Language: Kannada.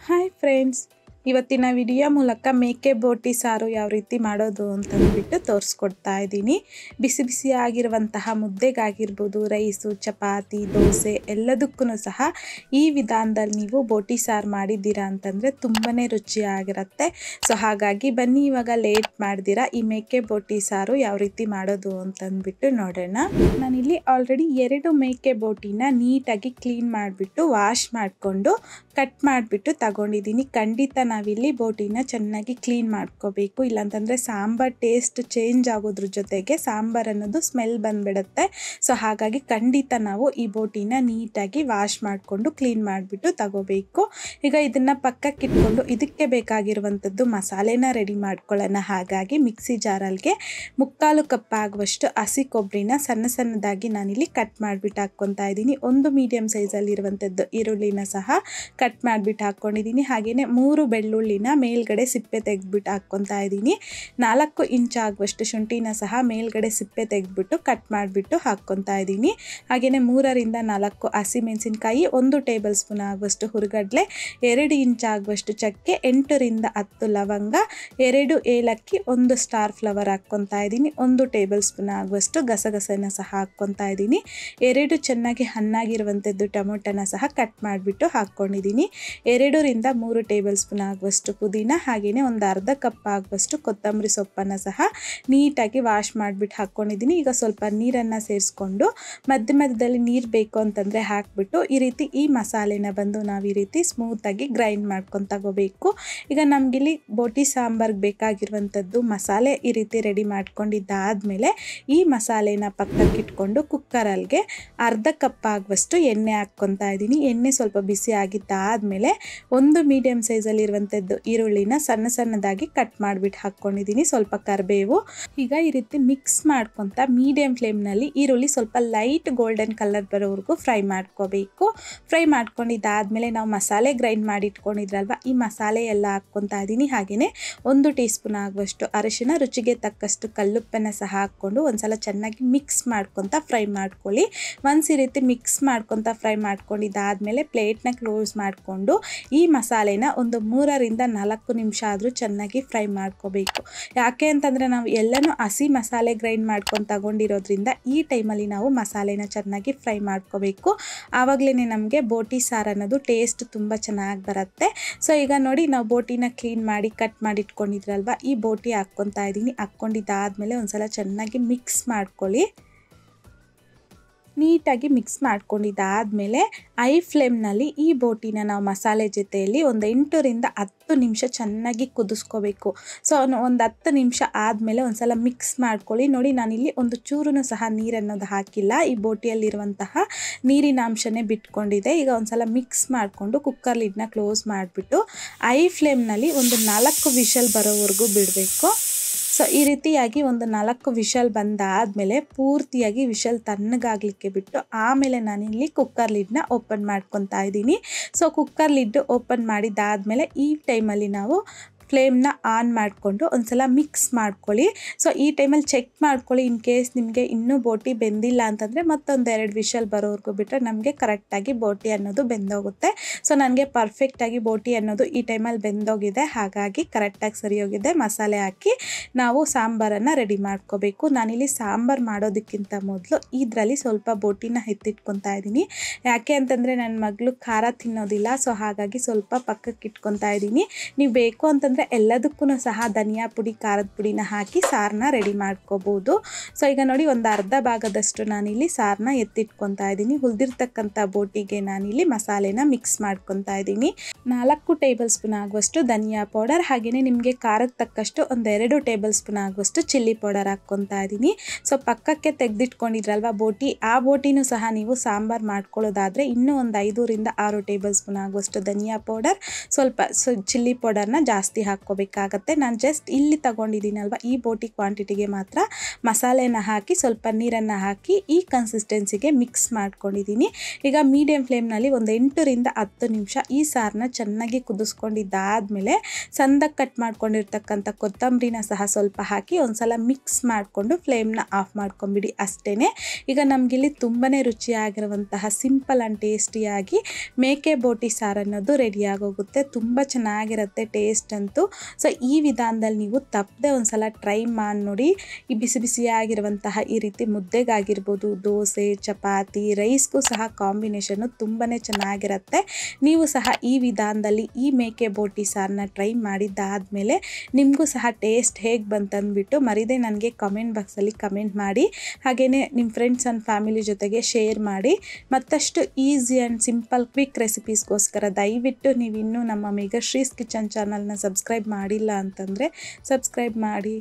ಹಾಯ್ ಫ್ರೆಂಡ್ಸ್, ಇವತ್ತಿನ ವಿಡಿಯೋ ಮೂಲಕ ಮೇಕೆ ಬೋಟಿ ಸಾರು ಯಾವ ರೀತಿ ಮಾಡೋದು ಅಂತಂದ್ಬಿಟ್ಟು ತೋರಿಸ್ಕೊಡ್ತಾ ಇದ್ದೀನಿ. ಬಿಸಿ ಬಿಸಿಯಾಗಿರುವಂತಹ ಮುದ್ದೆಗಾಗಿರ್ಬೋದು, ರೈಸು, ಚಪಾತಿ, ದೋಸೆ ಎಲ್ಲದಕ್ಕೂ ಸಹ ಈ ವಿಧಾನದಲ್ಲಿ ನೀವು ಬೋಟಿ ಸಾರು ಮಾಡಿದ್ದೀರಾ ಅಂತಂದರೆ ತುಂಬಾ ರುಚಿಯಾಗಿರುತ್ತೆ. ಸೊ ಹಾಗಾಗಿ ಬನ್ನಿ ಇವಾಗ ಲೇಟ್ ಮಾಡ್ದಿರಾ ಈ ಮೇಕೆ ಬೋಟಿ ಸಾರು ಯಾವ ರೀತಿ ಮಾಡೋದು ಅಂತಂದ್ಬಿಟ್ಟು ನೋಡೋಣ. ನಾನಿಲ್ಲಿ ಆಲ್ರೆಡಿ 2 ಮೇಕೆ ಬೋಟಿನ ನೀಟಾಗಿ ಕ್ಲೀನ್ ಮಾಡಿಬಿಟ್ಟು ವಾಶ್ ಮಾಡಿಕೊಂಡು ಕಟ್ ಮಾಡಿಬಿಟ್ಟು ತಗೊಂಡಿದ್ದೀನಿ. ಖಂಡಿತ ನಾವಿಲ್ಲಿ ಬೋಟಿನ ಚೆನ್ನಾಗಿ ಕ್ಲೀನ್ ಮಾಡ್ಕೋಬೇಕು, ಇಲ್ಲಾಂತಂದರೆ ಸಾಂಬಾರ್ ಟೇಸ್ಟ್ ಚೇಂಜ್ ಆಗೋದ್ರ ಜೊತೆಗೆ ಸಾಂಬಾರ್ ಅನ್ನೋದು ಸ್ಮೆಲ್ ಬಂದ್ಬಿಡುತ್ತೆ. ಸೊ ಹಾಗಾಗಿ ಖಂಡಿತ ನಾವು ಈ ಬೋಟಿನ ನೀಟಾಗಿ ವಾಶ್ ಮಾಡಿಕೊಂಡು ಕ್ಲೀನ್ ಮಾಡಿಬಿಟ್ಟು ತಗೋಬೇಕು. ಈಗ ಇದನ್ನು ಪಕ್ಕಕ್ಕೆ ಇಟ್ಕೊಂಡು ಇದಕ್ಕೆ ಬೇಕಾಗಿರುವಂಥದ್ದು ಮಸಾಲೆನ ರೆಡಿ ಮಾಡ್ಕೊಳ್ಳೋಣ. ಹಾಗಾಗಿ ಮಿಕ್ಸಿ ಜಾರಲ್ಗೆ 3/4 ಕಪ್ ಆಗುವಷ್ಟು ಹಸಿ ಕೊಬ್ಬರಿನ ಸಣ್ಣದಾಗಿ ನಾನಿಲ್ಲಿ ಕಟ್ ಮಾಡಿಬಿಟ್ಟು ಹಾಕ್ಕೊತಾ ಇದ್ದೀನಿ. 1 ಮೀಡಿಯಮ್ ಸೈಜಲ್ಲಿರುವಂಥದ್ದು ಈರುಳ್ಳಿನ ಸಹ ಕಟ್ ಮಾಡಿಬಿಟ್ಟು ಹಾಕ್ಕೊಂಡಿದ್ದೀನಿ. ಹಾಗೆಯೇ 3 ಬೆಳ್ಳುಳ್ಳಿನ ಮೇಲ್ಗಡೆ ಸಿಪ್ಪೆ ತೆಗೆದ್ಬಿಟ್ಟು ಹಾಕ್ಕೊತಾ ಇದ್ದೀನಿ. 4 ಇಂಚ್ ಆಗುವಷ್ಟು ಶುಂಠಿನ ಸಹ ಮೇಲ್ಗಡೆ ಸಿಪ್ಪೆ ತೆಗೆದ್ಬಿಟ್ಟು ಕಟ್ ಮಾಡಿಬಿಟ್ಟು ಹಾಕ್ಕೊತಾ ಇದ್ದೀನಿ. ಹಾಗೆಯೇ 3 ರಿಂದ 4 ಹಸಿಮೆಣಸಿನಕಾಯಿ, 1 ಟೇಬಲ್ ಸ್ಪೂನ್ ಆಗುವಷ್ಟು ಹುರಿಗಡಲೆ, 2 ಇಂಚ್ ಆಗುವಷ್ಟು ಚಕ್ಕೆ, 8 ರಿಂದ 10 ಲವಂಗ, 2 ಏಲಕ್ಕಿ, 1 ಸ್ಟಾರ್ ಫ್ಲವರ್ ಹಾಕ್ಕೊತಾ ಇದ್ದೀನಿ. 1 ಟೇಬಲ್ ಸ್ಪೂನ್ ಆಗುವಷ್ಟು ಗಸಗಸೆನ ಸಹ ಹಾಕ್ಕೊತಾ ಇದ್ದೀನಿ. 2 ಚೆನ್ನಾಗಿ ಹಣ್ಣಾಗಿರುವಂಥದ್ದು ಟೊಮೊಟೊನ ಸಹ ಕಟ್ ಮಾಡಿಬಿಟ್ಟು ಹಾಕ್ಕೊಂಡಿದ್ದೀನಿ. 2 ರಿಂದ 3 ಟೇಬಲ್ ಸ್ಪೂನ್ ಆಗುವಷ್ಟು ಪುದೀನ, ಹಾಗೆಯೇ ಒಂದು ಅರ್ಧ ಕಪ್ ಆಗುವಷ್ಟು ಕೊತ್ತಂಬರಿ ಸೊಪ್ಪನ್ನು ಸಹ ನೀಟಾಗಿ ವಾಶ್ ಮಾಡಿಬಿಟ್ಟು ಹಾಕ್ಕೊಂಡಿದ್ದೀನಿ. ಈಗ ಸ್ವಲ್ಪ ನೀರನ್ನು ಸೇರಿಸ್ಕೊಂಡು ಮಧ್ಯದಲ್ಲಿ ನೀರು ಬೇಕು ಅಂತಂದರೆ ಹಾಕಿಬಿಟ್ಟು ಈ ರೀತಿ ಈ ಮಸಾಲೆನ ಬಂದು ನಾವು ಈ ರೀತಿ ಸ್ಮೂತಾಗಿ ಗ್ರೈಂಡ್ ಮಾಡ್ಕೊಂಡು ತಗೋಬೇಕು. ಈಗ ನಮಗಿಲ್ಲಿ ಬೋಟಿ ಸಾಂಬಾರ್ಗೆ ಬೇಕಾಗಿರುವಂಥದ್ದು ಮಸಾಲೆ ಈ ರೀತಿ ರೆಡಿ ಮಾಡ್ಕೊಂಡಿದ್ದಾದಮೇಲೆ ಈ ಮಸಾಲೆನ ಪಕ್ಕಕ್ಕೆ ಇಟ್ಕೊಂಡು ಕುಕ್ಕರಲ್ಗೆ ಅರ್ಧ ಕಪ್ ಆಗುವಷ್ಟು ಎಣ್ಣೆ ಹಾಕ್ಕೊತಾ ಇದ್ದೀನಿ. ಎಣ್ಣೆ ಸ್ವಲ್ಪ ಬಿಸಿ ಆಗಿದ್ದಾದಮೇಲೆ 1 ಮೀಡಿಯಮ್ ಸೈಜಲ್ಲಿರುವಂಥದ್ದು ಈರುಳ್ಳಿನ ಸಣ್ಣದಾಗಿ ಕಟ್ ಮಾಡಿಬಿಟ್ಟು ಹಾಕ್ಕೊಂಡಿದ್ದೀನಿ. ಸ್ವಲ್ಪ ಕರಿಬೇವು. ಈಗ ಈ ರೀತಿ ಮಿಕ್ಸ್ ಮಾಡ್ಕೊತ ಮೀಡಿಯಮ್ ಫ್ಲೇಮ್ನಲ್ಲಿ ಈರುಳ್ಳಿ ಸ್ವಲ್ಪ ಲೈಟ್ ಗೋಲ್ಡನ್ ಕಲರ್ ಬರೋವರೆಗೂ ಫ್ರೈ ಮಾಡ್ಕೋಬೇಕು. ಫ್ರೈ ಮಾಡ್ಕೊಂಡಿದ್ದಾದಮೇಲೆ ನಾವು ಮಸಾಲೆ ಗ್ರೈಂಡ್ ಮಾಡಿ ಇಟ್ಕೊಂಡಿದ್ರಲ್ವ, ಈ ಮಸಾಲೆ ಎಲ್ಲ ಹಾಕ್ಕೊತಾ ಇದ್ದೀನಿ. ಹಾಗೆಯೇ 1 ಟೀ ಸ್ಪೂನ್ ಆಗುವಷ್ಟು ಅರಿಶಿನ, ರುಚಿಗೆ ತಕ್ಕಷ್ಟು ಕಲ್ಲುಪ್ಪನ್ನು ಸಹ ಹಾಕ್ಕೊಂಡು ಒಂದ್ಸಲ ಚೆನ್ನಾಗಿ ಮಿಕ್ಸ್ ಮಾಡ್ಕೊತ ಫ್ರೈ ಮಾಡ್ಕೊಳ್ಳಿ. ಒಂದ್ಸ ಈ ರೀತಿ ಮಿಕ್ಸ್ ಮಾಡ್ಕೊತ ಫ್ರೈ ಮಾಡ್ಕೊಂಡಿದ್ದಾದಮೇಲೆ ಪ್ಲೇಟ್ನ ಕ್ಲೋಸ್ ಮಾಡಿಕೊಂಡು ಈ ಮಸಾಲೆನ ಒಂದು 3 ರಿಂದ 4 ನಿಮಿಷ ಆದರೂ ಚೆನ್ನಾಗಿ ಫ್ರೈ ಮಾಡ್ಕೋಬೇಕು. ಯಾಕೆ ಅಂತಂದರೆ ನಾವು ಎಲ್ಲನೂ ಹಸಿ ಮಸಾಲೆ ಗ್ರೈಂಡ್ ಮಾಡ್ಕೊಂಡು ತಗೊಂಡಿರೋದ್ರಿಂದ ಈ ಟೈಮಲ್ಲಿ ನಾವು ಮಸಾಲೆನ ಚೆನ್ನಾಗಿ ಫ್ರೈ ಮಾಡ್ಕೋಬೇಕು. ಆವಾಗಲೇ ನಮಗೆ ಬೋಟಿ ಸಾರು ಅನ್ನೋದು ಟೇಸ್ಟ್ ತುಂಬ ಚೆನ್ನಾಗಿ ಬರುತ್ತೆ. ಸೊ ಈಗ ನೋಡಿ, ನಾವು ಬೋಟಿನ ಕ್ಲೀನ್ ಮಾಡಿ ಕಟ್ ಮಾಡಿ ಇಟ್ಕೊಂಡಿದ್ರಲ್ವ, ಈ ಬೋಟಿ ಹಾಕ್ಕೊತಾ ಇದ್ದೀನಿ. ಹಾಕ್ಕೊಂಡಿದ್ದಾದಮೇಲೆ ಒಂದ್ಸಲ ಚೆನ್ನಾಗಿ ಮಿಕ್ಸ್ ಮಾಡ್ಕೊಳ್ಳಿ. ನೀಟಾಗಿ ಮಿಕ್ಸ್ ಮಾಡ್ಕೊಂಡಿದ್ದಾದಮೇಲೆ ಐ ಫ್ಲೇಮ್ನಲ್ಲಿ ಈ ಬೋಟಿನ ನಾವು ಮಸಾಲೆ ಜೊತೆಯಲ್ಲಿ ಒಂದು 8 ರಿಂದ 10 ನಿಮಿಷ ಚೆನ್ನಾಗಿ ಕುದಿಸ್ಕೋಬೇಕು. ಸೊ ಒಂದು 10 ನಿಮಿಷ ಆದಮೇಲೆ ಒಂದ್ಸಲ ಮಿಕ್ಸ್ ಮಾಡ್ಕೊಳ್ಳಿ. ನೋಡಿ, ನಾನಿಲ್ಲಿ ಒಂದು ಚೂರು ಸಹ ನೀರನ್ನೋದು ಹಾಕಿಲ್ಲ. ಈ ಬೋಟಿಯಲ್ಲಿರುವಂತಹ ನೀರಿನ ಅಂಶನೇ ಬಿಟ್ಕೊಂಡಿದೆ. ಈಗ ಒಂದ್ಸಲ ಮಿಕ್ಸ್ ಮಾಡಿಕೊಂಡು ಕುಕ್ಕರ್ ಲಿಡ್ನ ಕ್ಲೋಸ್ ಮಾಡಿಬಿಟ್ಟು ಐ ಫ್ಲೇಮ್ನಲ್ಲಿ ಒಂದು 4 ವಿಷಲ್ ಬರೋವರೆಗೂ ಬಿಡಬೇಕು. ಸೊ ಈ ರೀತಿಯಾಗಿ ಒಂದು 4 ವಿಷಲ್ ಬಂದಾದಮೇಲೆ ಪೂರ್ತಿಯಾಗಿ ವಿಷಲ್ ತಣ್ಣಗಾಗಲಿಕ್ಕೆ ಬಿಟ್ಟು ಆಮೇಲೆ ನಾನಿಲ್ಲಿ ಕುಕ್ಕರ್ ಲಿಡ್ನ ಓಪನ್ ಮಾಡ್ಕೊತಾ ಇದ್ದೀನಿ. ಸೊ ಕುಕ್ಕರ್ ಲಿಡ್ ಓಪನ್ ಮಾಡಿದ್ದಾದಮೇಲೆ ಈ ಟೈಮಲ್ಲಿ ನಾವು ಫ್ಲೇಮ್ನ ಆನ್ ಮಾಡಿಕೊಂಡು ಒಂದ್ಸಲ ಮಿಕ್ಸ್ ಮಾಡ್ಕೊಳ್ಳಿ. ಸೊ ಈ ಟೈಮಲ್ಲಿ ಚೆಕ್ ಮಾಡ್ಕೊಳ್ಳಿ, ಇನ್ ಕೇಸ್ ನಿಮಗೆ ಇನ್ನೂ ಬೋಟಿ ಬೆಂದಿಲ್ಲ ಅಂತಂದರೆ ಮತ್ತೊಂದು 2 ವಿಷಲ್ ಬರೋವರೆಗೂ ಬಿಟ್ಟರೆ ನಮಗೆ ಕರೆಕ್ಟಾಗಿ ಬೋಟಿ ಅನ್ನೋದು ಬೆಂದೋಗುತ್ತೆ. ಸೊ ನನಗೆ ಪರ್ಫೆಕ್ಟಾಗಿ ಬೋಟಿ ಅನ್ನೋದು ಈ ಟೈಮಲ್ಲಿ ಬೆಂದೋಗಿದೆ. ಹಾಗಾಗಿ ಕರೆಕ್ಟಾಗಿ ಸರಿ ಹೋಗಿದೆ. ಮಸಾಲೆ ಹಾಕಿ ನಾವು ಸಾಂಬಾರನ್ನು ರೆಡಿ ಮಾಡ್ಕೋಬೇಕು. ನಾನಿಲ್ಲಿ ಸಾಂಬಾರು ಮಾಡೋದಕ್ಕಿಂತ ಮೊದಲು ಇದರಲ್ಲಿ ಸ್ವಲ್ಪ ಬೋಟಿನ ಎತ್ತಿಟ್ಕೊತಾ ಇದ್ದೀನಿ. ಯಾಕೆ ಅಂತಂದರೆ ನನ್ನ ಮಗಳು ಖಾರ ತಿನ್ನೋದಿಲ್ಲ. ಸೊ ಹಾಗಾಗಿ ಸ್ವಲ್ಪ ಪಕ್ಕಕ್ಕೆ ಇಟ್ಕೊತಾ ಇದ್ದೀನಿ. ನೀವು ಬೇಕು ಅಂತಂದರೆ ಎಲ್ಲದಕ್ಕೂ ಸಹ ಧನಿಯಾ ಪುಡಿ, ಖಾರದ ಪುಡಿನ ಹಾಕಿ ಸಾರನ್ನ ರೆಡಿ ಮಾಡ್ಕೋಬೋದು. ಸೊ ಈಗ ನೋಡಿ, ಒಂದು ಅರ್ಧ ಭಾಗದಷ್ಟು ನಾನಿಲ್ಲಿ ಸಾರನ್ನ ಎತ್ತಿಟ್ಕೊತಾ ಇದ್ದೀನಿ. ಉಳಿದಿರ್ತಕ್ಕಂಥ ಬೋಟಿಗೆ ನಾನಿಲ್ಲಿ ಮಸಾಲೆನ ಮಿಕ್ಸ್ ಮಾಡ್ಕೊತಾ ಇದ್ದೀನಿ. 4 ಟೇಬಲ್ ಸ್ಪೂನ್ ಆಗುವಷ್ಟು ಧನಿಯಾ ಪೌಡರ್, ಹಾಗೆಯೇ ನಿಮಗೆ ಖಾರಕ್ಕೆ ತಕ್ಕಷ್ಟು ಒಂದು 2 ಟೇಬಲ್ ಸ್ಪೂನ್ ಆಗುವಷ್ಟು ಚಿಲ್ಲಿ ಪೌಡರ್ ಹಾಕ್ಕೊತಾ ಇದ್ದೀನಿ. ಸೊ ಪಕ್ಕಕ್ಕೆ ತೆಗೆದಿಟ್ಕೊಂಡಿದ್ರಲ್ವ ಬೋಟಿ, ಆ ಬೋಟಿನೂ ಸಹ ನೀವು ಸಾಂಬಾರು ಮಾಡ್ಕೊಳ್ಳೋದಾದರೆ ಇನ್ನೂ ಒಂದು 5 ರಿಂದ 6 ಟೇಬಲ್ ಸ್ಪೂನ್ ಆಗುವಷ್ಟು ಧನಿಯಾ ಪೌಡರ್, ಸ್ವಲ್ಪ ಚಿಲ್ಲಿ ಪೌಡರ್ನ ಜಾಸ್ತಿ ಹಾಕ್ಕೋಬೇಕಾಗತ್ತೆ. ನಾನು ಜಸ್ಟ್ ಇಲ್ಲಿ ತಗೊಂಡಿದ್ದೀನಲ್ವ ಈ ಬೋಟಿ ಕ್ವಾಂಟಿಟಿಗೆ ಮಾತ್ರ ಮಸಾಲೆನ ಹಾಕಿ ಸ್ವಲ್ಪ ನೀರನ್ನು ಹಾಕಿ ಈ ಕನ್ಸಿಸ್ಟೆನ್ಸಿಗೆ ಮಿಕ್ಸ್ ಮಾಡ್ಕೊಂಡಿದ್ದೀನಿ. ಈಗ ಮೀಡಿಯಮ್ ಫ್ಲೇಮ್ನಲ್ಲಿ ಒಂದು 8 ರಿಂದ 10 ನಿಮಿಷ ಈ ಸಾರನ್ನ ಚೆನ್ನಾಗಿ ಕುದಿಸ್ಕೊಂಡಿದ್ದಾದಮೇಲೆ ಸಣ್ಣದಾಗಿ ಕಟ್ ಮಾಡ್ಕೊಂಡಿರ್ತಕ್ಕಂಥ ಕೊತ್ತಂಬರಿನ ಸಹ ಸ್ವಲ್ಪ ಹಾಕಿ ಒಂದ್ಸಲ ಮಿಕ್ಸ್ ಮಾಡಿಕೊಂಡು ಫ್ಲೇಮ್ನ ಆಫ್ ಮಾಡ್ಕೊಂಬಿಡಿ ಅಷ್ಟೇ. ಈಗ ನಮಗಿಲ್ಲಿ ತುಂಬಾ ರುಚಿಯಾಗಿರುವಂತಹ ಸಿಂಪಲ್ ಆ್ಯಂಡ್ ಟೇಸ್ಟಿಯಾಗಿ ಮೇಕೆ ಬೋಟಿ ಸಾರು ಅನ್ನೋದು ರೆಡಿಯಾಗೋಗುತ್ತೆ. ತುಂಬ ಚೆನ್ನಾಗಿರುತ್ತೆ ಟೇಸ್ಟ್ ಅಂತೂ. ಸೊ ಈ ವಿಧಾನದಲ್ಲಿ ನೀವು ತಪ್ಪದೆ ಒಂದ್ಸಲ ಟ್ರೈ ಮಾಡಿ ನೋಡಿ. ಈ ಬಿಸಿ ಬಿಸಿಯಾಗಿರುವಂತಹ ಈ ರೀತಿ ಮುದ್ದೆಗಾಗಿರ್ಬೋದು, ದೋಸೆ, ಚಪಾತಿ, ರೈಸ್ಗೂ ಸಹ ಕಾಂಬಿನೇಷನ್ನು ತುಂಬಾ ಚೆನ್ನಾಗಿರುತ್ತೆ. ನೀವು ಸಹ ಈ ವಿಧಾನದಲ್ಲಿ ಈ ಮೇಕೆ ಬೋಟಿ ಸಾರನ್ನ ಟ್ರೈ ಮಾಡಿದ್ದಾದಮೇಲೆ ನಿಮಗೂ ಸಹ ಟೇಸ್ಟ್ ಹೇಗೆ ಬಂತಂದ್ಬಿಟ್ಟು ಮರಿದೇ ನನಗೆ ಕಮೆಂಟ್ ಬಾಕ್ಸಲ್ಲಿ ಕಮೆಂಟ್ ಮಾಡಿ. ಹಾಗೆಯೇ ನಿಮ್ಮ ಫ್ರೆಂಡ್ಸ್ ಆ್ಯಂಡ್ ಫ್ಯಾಮಿಲಿ ಜೊತೆಗೆ ಶೇರ್ ಮಾಡಿ. ಮತ್ತಷ್ಟು ಈಸಿ ಆ್ಯಂಡ್ ಸಿಂಪಲ್ ಕ್ವಿಕ್ ರೆಸಿಪೀಸ್ಗೋಸ್ಕರ ದಯವಿಟ್ಟು ನೀವು ಇನ್ನೂ ನಮ್ಮ ಮೇಘಶ್ರೀಸ್ ಕಿಚನ್ ಚಾನಲ್ನ ಸಬ್ಸ್ಕ್ರೈಬ್ ಮಾಡಿಲ್ಲ ಅಂತಂದರೆ ಸಬ್ಸ್ಕ್ರೈಬ್ ಮಾಡಿ.